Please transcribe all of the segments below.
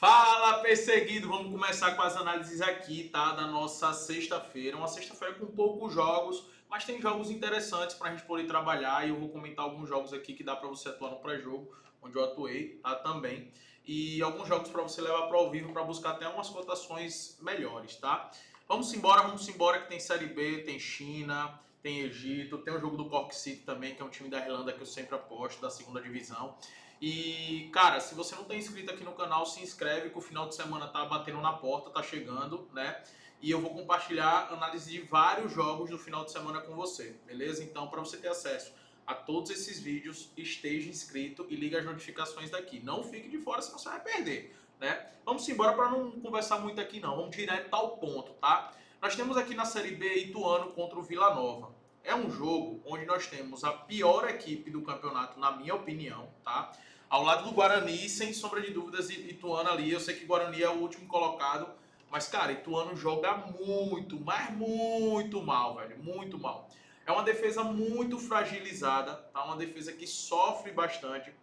Fala, perseguido! Vamos começar com as análises aqui, tá? Da nossa sexta-feira. Uma sexta-feira com poucos jogos, mas tem jogos interessantes para a gente poder trabalhar. E eu vou comentar alguns jogos aqui que dá para você atuar no pré-jogo, onde eu atuei, tá? Também. E alguns jogos para você levar para ao vivo para buscar até umas cotações melhores, tá? Vamos embora que tem Série B, tem China, tem Egito, tem o jogo do Cork City também, que é um time da Irlanda que eu sempre aposto, da segunda divisão. E, cara, se você não tem inscrito aqui no canal, se inscreve que o final de semana tá batendo na porta, tá chegando, né? E eu vou compartilhar análise de vários jogos do final de semana com você, beleza? Então, para você ter acesso a todos esses vídeos, esteja inscrito e ligue as notificações daqui. Não fique de fora, senão você vai perder, né? Vamos embora para não conversar muito aqui não, vamos direto ao ponto, tá? Nós temos aqui na Série B Ituano contra o Vila Nova. É um jogo onde nós temos a pior equipe do campeonato, na minha opinião, tá? Ao lado do Guarani, sem sombra de dúvidas, Ituano ali. Eu sei que Guarani é o último colocado, mas, cara, Ituano joga muito, mas muito mal, velho, muito mal. É uma defesa muito fragilizada, tá? Uma defesa que sofre bastante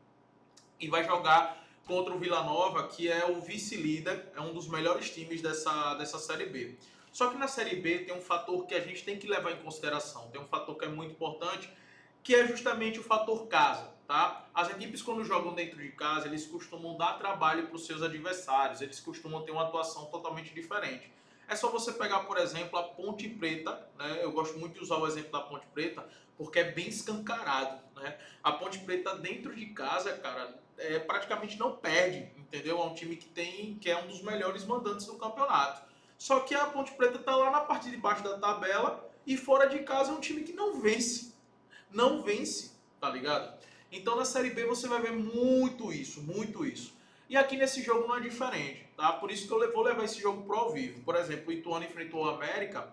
e vai jogar contra o Vila Nova, que é o vice-líder, é um dos melhores times dessa Série B. Só que na Série B tem um fator que a gente tem que levar em consideração, tem um fator que é muito importante, que é justamente o fator casa, tá? As equipes quando jogam dentro de casa, eles costumam dar trabalho para os seus adversários, eles costumam ter uma atuação totalmente diferente. É só você pegar, por exemplo, a Ponte Preta, né? Eu gosto muito de usar o exemplo da Ponte Preta, porque é bem escancarado, né? A Ponte Preta dentro de casa, cara, praticamente não perde, entendeu? É um time que é um dos melhores mandantes do campeonato. Só que a Ponte Preta tá lá na parte de baixo da tabela e fora de casa é um time que não vence. Não vence, tá ligado? Então na Série B você vai ver muito isso, muito isso. E aqui nesse jogo não é diferente, tá? Por isso que eu vou levar esse jogo pro ao vivo. Por exemplo, o Ituano enfrentou o América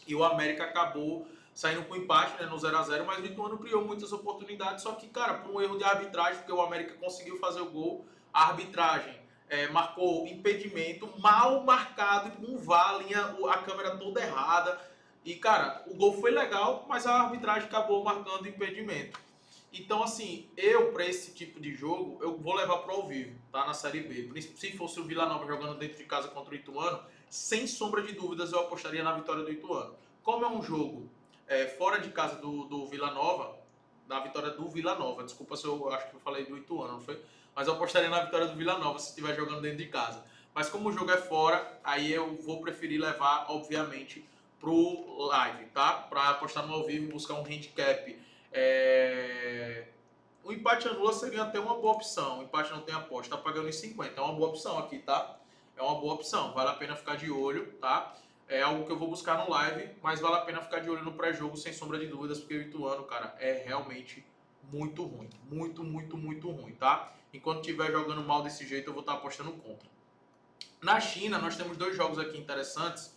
e o América acabou saindo com empate, né, no 0 a 0, mas o Ituano criou muitas oportunidades, só que, cara, por um erro de arbitragem, porque o América conseguiu fazer o gol, a arbitragem marcou impedimento, mal marcado, com o VAR, a câmera toda errada. E, cara, o gol foi legal, mas a arbitragem acabou marcando impedimento. Então, assim, para esse tipo de jogo, eu vou levar para o ao vivo, tá? Na Série B. Se fosse o Vila Nova jogando dentro de casa contra o Ituano, sem sombra de dúvidas eu apostaria na vitória do Ituano. Como é um jogo fora de casa do Vila Nova, da vitória do Vila Nova, desculpa se eu acho que eu falei do Ituano, não foi? Mas eu apostaria na vitória do Vila Nova se estiver jogando dentro de casa. Mas como o jogo é fora, aí eu vou preferir levar, obviamente, pro live, tá? Para apostar no ao vivo, buscar um handicap. O empate anula seria até uma boa opção. O empate não tem aposta, tá pagando em 50. É uma boa opção aqui, tá? É uma boa opção. Vale a pena ficar de olho, tá? É algo que eu vou buscar no live, mas vale a pena ficar de olho no pré-jogo, sem sombra de dúvidas, porque o Ituano, cara, é realmente muito ruim. Muito, muito, muito ruim, tá? Enquanto estiver jogando mal desse jeito, eu vou estar apostando contra. Na China, nós temos dois jogos aqui interessantes.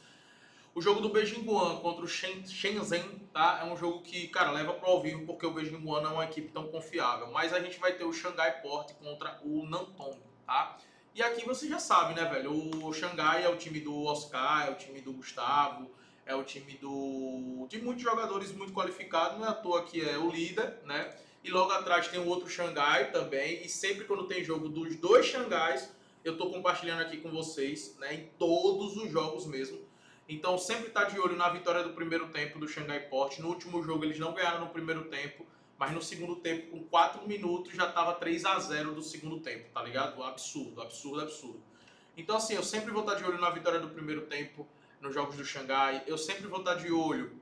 O jogo do Beijing Guan contra o Shenzhen, tá? É um jogo que, cara, leva pro ao vivo porque o Beijing Guan não é uma equipe tão confiável. Mas a gente vai ter o Xangai Port contra o Nantong, tá? E aqui você já sabe, né, velho? O Xangai é o time do Oscar, é o time do Gustavo, é o time de muitos jogadores muito qualificados. Não é à toa que é o líder, né? E logo atrás tem o outro Xangai também. E sempre quando tem jogo dos dois Xangais, eu tô compartilhando aqui com vocês, né? Em todos os jogos mesmo. Então sempre está de olho na vitória do primeiro tempo do Xangai Port. No último jogo eles não ganharam no primeiro tempo, mas no segundo tempo, com 4 minutos, já estava 3 a 0 do segundo tempo, tá ligado? Absurdo, absurdo, absurdo. Então assim, eu sempre vou estar de olho na vitória do primeiro tempo nos jogos do Xangai. Eu sempre vou estar de olho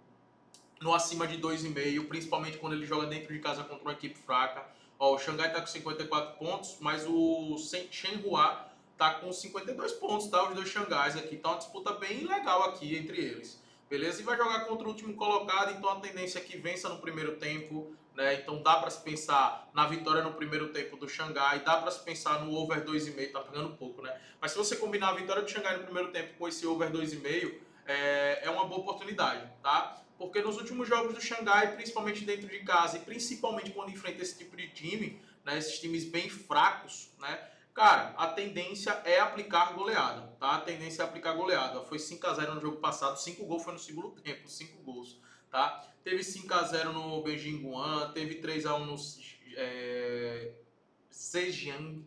no acima de 2,5, principalmente quando ele joga dentro de casa contra uma equipe fraca. Ó, o Xangai está com 54 pontos, mas o Shenhua tá com 52 pontos, tá? Os dois Xangais aqui. Tá uma disputa bem legal aqui entre eles. Beleza? E vai jogar contra o último colocado, então a tendência é que vença no primeiro tempo, né? Então dá para se pensar na vitória no primeiro tempo do Xangai, dá para se pensar no over 2,5, tá pegando pouco, né? Mas se você combinar a vitória do Xangai no primeiro tempo com esse over 2,5, é uma boa oportunidade, tá? Porque nos últimos jogos do Xangai, principalmente dentro de casa e principalmente quando enfrenta esse tipo de time, né, esses times bem fracos, né? Cara, a tendência é aplicar goleada, tá? A tendência é aplicar goleada. Foi 5 a 0 no jogo passado, 5 gols foi no segundo tempo, 5 gols, tá? Teve 5 a 0 no Beijing Guan, teve 3 a 1 no Zhejiang,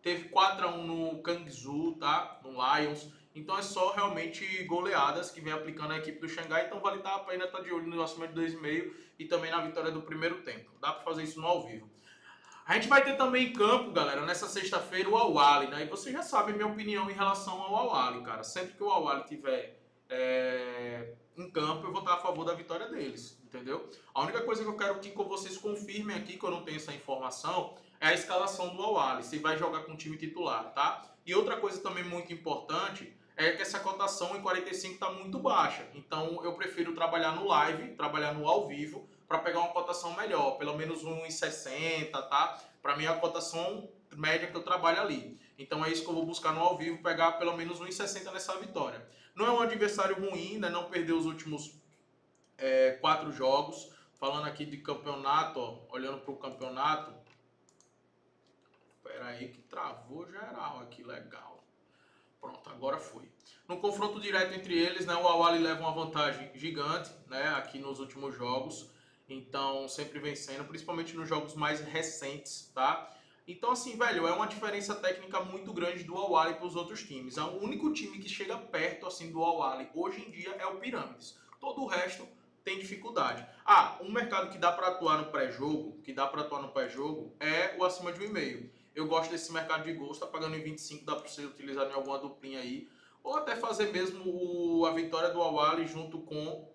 teve 4-1 no Guangzhou, tá? No Lions. Então é só realmente goleadas que vem aplicando a equipe do Xangai, então vale a pena estar de olho no acima de 2,5 e também na vitória do primeiro tempo. Dá para fazer isso no ao vivo. A gente vai ter também em campo, galera, nessa sexta-feira o Al-Ahly, né? E você já sabe a minha opinião em relação ao Al-Ahly, cara. Sempre que o Al-Ahly tiver em campo, eu vou estar a favor da vitória deles, entendeu? A única coisa que eu quero que vocês confirmem aqui, que eu não tenho essa informação, é a escalação do Al-Ahly, se vai jogar com o time titular, tá? E outra coisa também muito importante é que essa cotação em 45 está muito baixa. Então eu prefiro trabalhar no live, trabalhar no ao vivo, para pegar uma cotação melhor, pelo menos 1,60, tá? Para mim a cotação média que eu trabalho ali. Então é isso que eu vou buscar no ao vivo, pegar pelo menos 1,60 nessa vitória. Não é um adversário ruim, né? Não perdeu os últimos 4 jogos. Falando aqui de campeonato, ó, olhando para o campeonato. Espera aí que travou geral aqui, legal. Pronto, agora foi. No confronto direto entre eles, né, o Al-Ahly leva uma vantagem gigante, né, aqui nos últimos jogos. Então, sempre vencendo, principalmente nos jogos mais recentes, tá? Então, assim, velho, é uma diferença técnica muito grande do Al-Ahly para os outros times. O único time que chega perto, assim, do Al-Ahly hoje em dia é o Pirâmides. Todo o resto tem dificuldade. Um mercado que dá para atuar no pré-jogo, é o acima de 1,5. Eu gosto desse mercado de gols, tá pagando em 25, dá para você utilizar em alguma duplinha aí. Ou até fazer mesmo a vitória do Al-Ahly junto com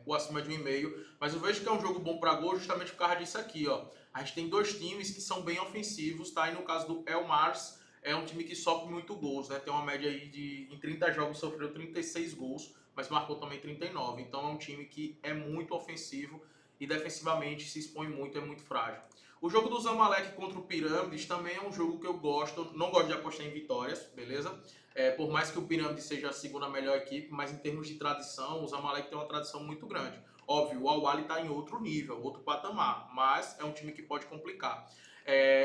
o acima de 1,5. Mas eu vejo que é um jogo bom para gol justamente por causa disso aqui, ó. A gente tem dois times que são bem ofensivos, tá? E no caso do El Mars, é um time que sofre muito gols, né? Tem uma média aí de, em 30 jogos, sofreu 36 gols, mas marcou também 39. Então é um time que é muito ofensivo e defensivamente se expõe muito, é muito frágil. O jogo do Zamalek contra o Pirâmides também é um jogo que eu gosto, não gosto de apostar em vitórias, beleza? Por mais que o Pirâmides seja a segunda melhor equipe, mas em termos de tradição, o Zamalek tem uma tradição muito grande. Óbvio, o Al-Ahly está em outro nível, outro patamar, mas é um time que pode complicar.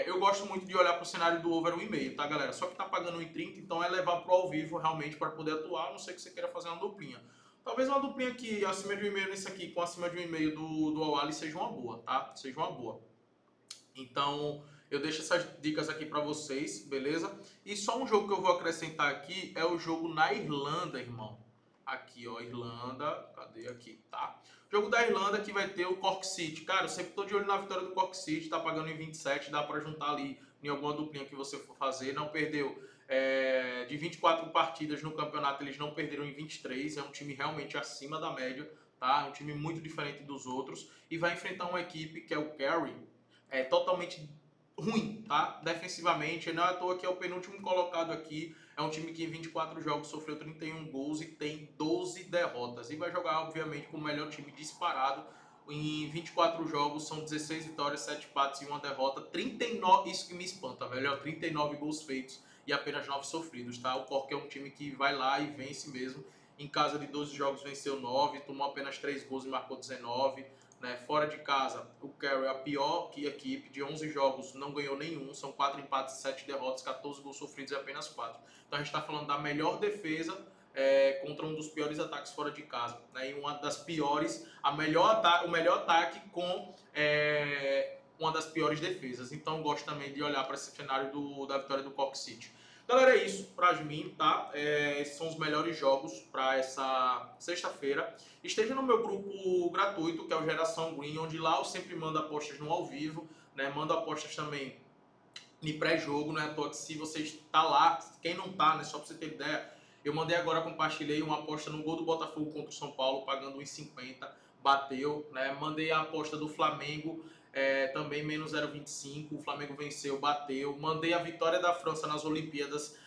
Eu gosto muito de olhar para o cenário do over 1,5, tá, galera? Só que tá pagando 1,30, então é levar pro ao vivo realmente para poder atuar, a não ser que você queira fazer uma duplinha. Talvez uma duplinha aqui, acima de 1,5 nesse aqui, com acima de 1,5 do Al-Ahly seja uma boa, tá? Seja uma boa. Então, eu deixo essas dicas aqui para vocês, beleza? E só um jogo que eu vou acrescentar aqui é o jogo na Irlanda, irmão. Aqui, ó, Irlanda. Cadê aqui? Tá. Jogo da Irlanda que vai ter o Cork City. Cara, eu sempre tô de olho na vitória do Cork City. Tá pagando em 27, dá para juntar ali em alguma duplinha que você for fazer. Não perdeu. De 24 partidas no campeonato, eles não perderam em 23. É um time realmente acima da média, tá? É um time muito diferente dos outros. E vai enfrentar uma equipe que é o Kerry, totalmente ruim, tá? Defensivamente, não é à toa que é o penúltimo colocado aqui. É um time que em 24 jogos sofreu 31 gols e tem 12 derrotas. E vai jogar, obviamente, com o melhor time disparado. Em 24 jogos são 16 vitórias, 7 empates e 1 derrota. 39, isso que me espanta, velho. 39 gols feitos e apenas 9 sofridos, tá? O Cork é um time que vai lá e vence mesmo. Em casa de 12 jogos venceu 9, tomou apenas 3 gols e marcou 19. Né? Fora de casa, o Kerry é a pior equipe, de 11 jogos não ganhou nenhum, são 4 empates, 7 derrotas, 14 gols sofridos e apenas 4. Então a gente está falando da melhor defesa contra um dos piores ataques fora de casa. Né? E uma das piores, o melhor ataque com uma das piores defesas. Então gosto também de olhar para esse cenário da vitória do Cork City. Galera, é isso pra mim, tá? Esses são os melhores jogos para essa sexta-feira. Esteja no meu grupo gratuito, que é o Geração Green, onde lá eu sempre mando apostas no ao vivo, né? Mando apostas também em pré-jogo, né? Toque, se você está lá, quem não tá, né? Só pra você ter ideia, eu mandei agora, compartilhei uma aposta no gol do Botafogo contra o São Paulo, pagando 1,50, bateu, né? Mandei a aposta do Flamengo, também menos 0,25, o Flamengo venceu, bateu. Mandei a vitória da França nas Olimpíadas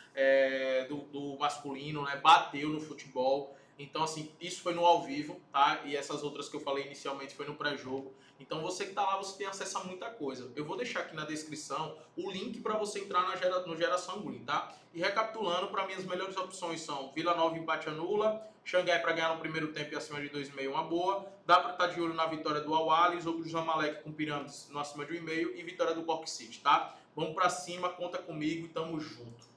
do masculino, né? Bateu no futebol. Então, assim, isso foi no ao vivo, tá? E essas outras que eu falei inicialmente foi no pré-jogo. Então, você que tá lá, você tem acesso a muita coisa. Eu vou deixar aqui na descrição o link para você entrar no Geração Green, tá? E recapitulando, para mim as melhores opções são Vila Nova empate anula, Xangai para ganhar no primeiro tempo e acima de 2,5 uma boa. Dá para estar de olho na vitória do Al-Ahly, jogo do Zamalek com Pirâmides no acima de 1,5 e vitória do Cork City, tá? Vamos para cima, conta comigo e tamo junto.